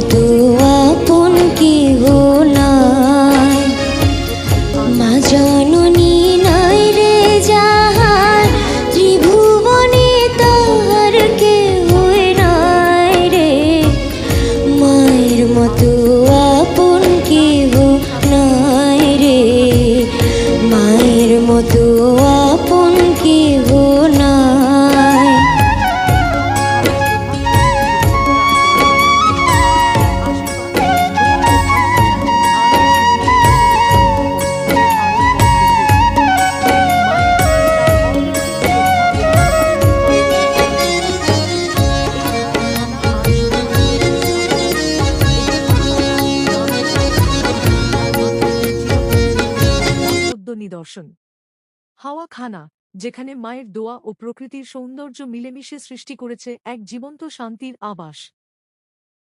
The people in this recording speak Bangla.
মতো আপন কেহ নাই। মা জননী নাই রে যাহার, ত্রিভুবনে তাহার কেহ নাই রে। মায়ের মতো আপন কেহ নাই রে, মায়ের মতো আপন কেহ নাই। নিদর্শন হাওয়াখানা, যেখানে মায়ের দোয়া ও প্রকৃতির সৌন্দর্য মিলেমিশে সৃষ্টি করেছে এক জীবন্ত শান্তির আবাস।